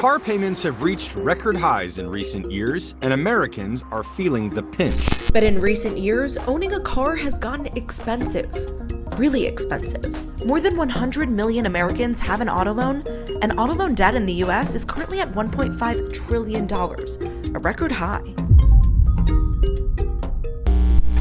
Car payments have reached record highs in recent years, and Americans are feeling the pinch. But in recent years, owning a car has gotten expensive. Really expensive. More than 100 million Americans have an auto loan, and auto loan debt in the US is currently at $1.5 trillion, a record high.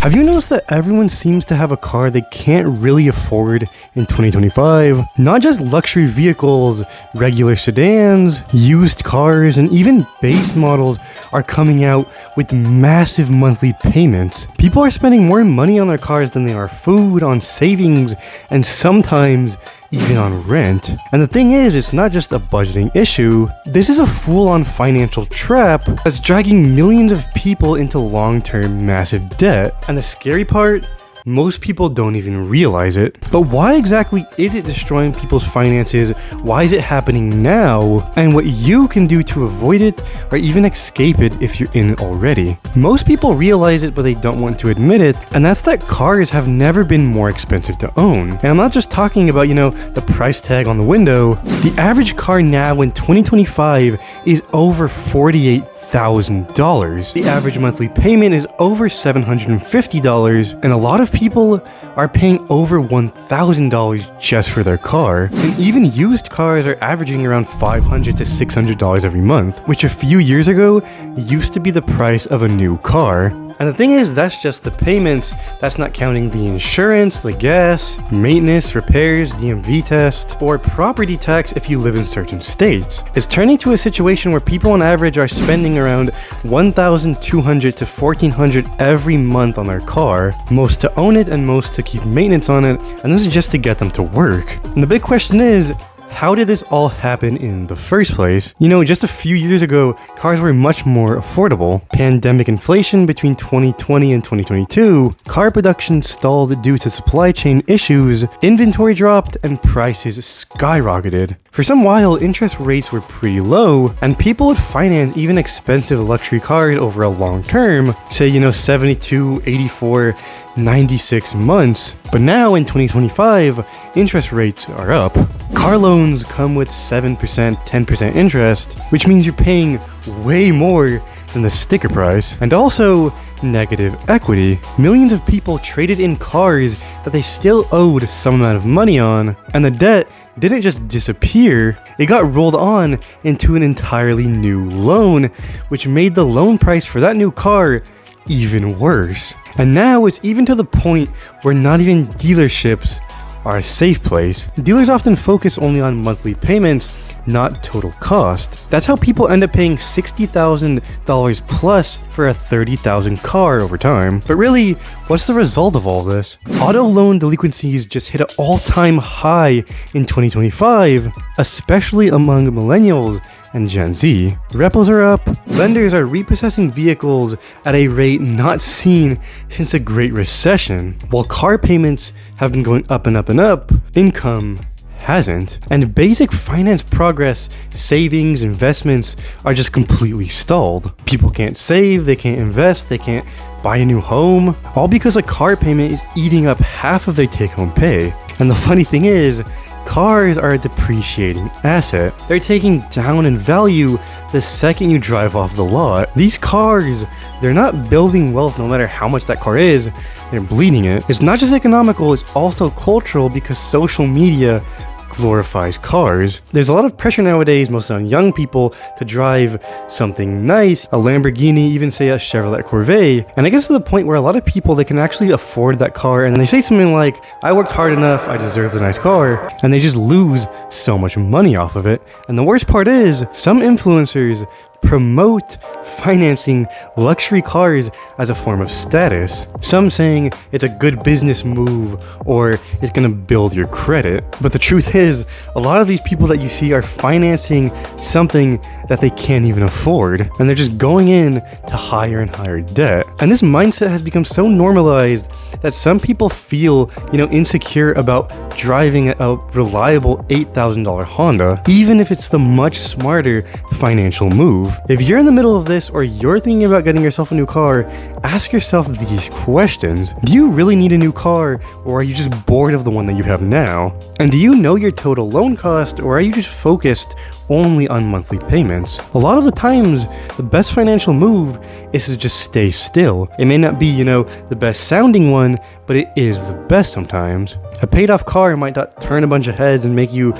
Have you noticed that everyone seems to have a car they can't really afford in 2025? Not just luxury vehicles, regular sedans, used cars, and even base models are coming out with massive monthly payments. People are spending more money on their cars than they are food, on savings, and sometimes even on rent. And the thing is, it's not just a budgeting issue. This is a full-on financial trap that's dragging millions of people into long-term massive debt. And the scary part, most people don't even realize it. But why exactly is it destroying people's finances? Why is it happening now? And what you can do to avoid it or even escape it if you're in it already. Most people realize it, but they don't want to admit it. And that's that cars have never been more expensive to own. And I'm not just talking about, the price tag on the window. The average car now in 2025 is over $48,000. The average monthly payment is over $750, and a lot of people are paying over $1,000 just for their car. And even used cars are averaging around $500 to $600 every month, which a few years ago used to be the price of a new car. And the thing is, that's just the payments. That's not counting the insurance, the gas, maintenance, repairs, DMV test, or property tax if you live in certain states. It's turning to a situation where people on average are spending around $1,200 to $1,400 every month on their car, most to own it and most to keep maintenance on it, and this is just to get them to work. And the big question is, how did this all happen in the first place? Just a few years ago, cars were much more affordable. Pandemic inflation between 2020 and 2022, car production stalled due to supply chain issues, inventory dropped, and prices skyrocketed. For some while, interest rates were pretty low, and people would finance even expensive luxury cars over a long term, say, 72, 84, 96 months. But now in 2025, interest rates are up. Car loans come with 7%, 10% interest, which means you're paying way more than the sticker price, and also negative equity. Millions of people traded in cars that they still owed some amount of money on, and the debt didn't just disappear, it got rolled on into an entirely new loan, which made the loan price for that new car even worse. And now it's even to the point where not even dealerships are a safe place. Dealers often focus only on monthly payments, not total cost. That's how people end up paying $60,000 plus for a $30,000 car over time. But really, what's the result of all this? Auto loan delinquencies just hit an all-time high in 2025, especially among Millennials and Gen Z. Repos are up, lenders are repossessing vehicles at a rate not seen since the Great Recession. While car payments have been going up and up and up, income hasn't. And basic finance progress, savings, investments are just completely stalled. People can't save, they can't invest, they can't buy a new home, all because a car payment is eating up half of their take-home pay. And the funny thing is, cars are a depreciating asset. They're taking down in value the second you drive off the lot. These cars, they're not building wealth no matter how much that car is, they're bleeding it. It's not just economical, it's also cultural because social media glorifies cars. There's a lot of pressure nowadays, mostly on young people, to drive something nice, a Lamborghini, even say a Chevrolet Corvette. And it gets to the point where a lot of people, they can actually afford that car and they say something like, I worked hard enough, I deserve the nice car, and they just lose so much money off of it. And the worst part is, some influencers promote financing luxury cars as a form of status. Some saying it's a good business move or it's gonna build your credit. But the truth is, a lot of these people that you see are financing something that they can't even afford, and they're just going in to higher and higher debt. And this mindset has become so normalized that some people feel, insecure about driving a reliable $8,000 Honda, even if it's the much smarter financial move. If you're in the middle of this or you're thinking about getting yourself a new car, ask yourself these questions. Do you really need a new car, or are you just bored of the one that you have now? And do you know your total loan cost, or are you just focused only on monthly payments. A lot of the times, the best financial move is to just stay still. It may not be, the best sounding one, but it is the best sometimes. A paid off car might not turn a bunch of heads and make you,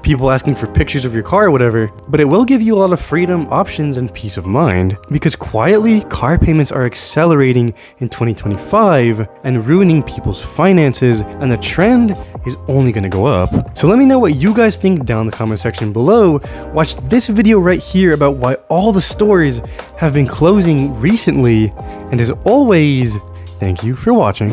people asking for pictures of your car or whatever, but it will give you a lot of freedom, options, and peace of mind. Because quietly, car payments are accelerating in 2025 and ruining people's finances, and the trend is only gonna go up. So let me know what you guys think down in the comment section below. Watch this video right here about why all the stores have been closing recently, and as always, thank you for watching.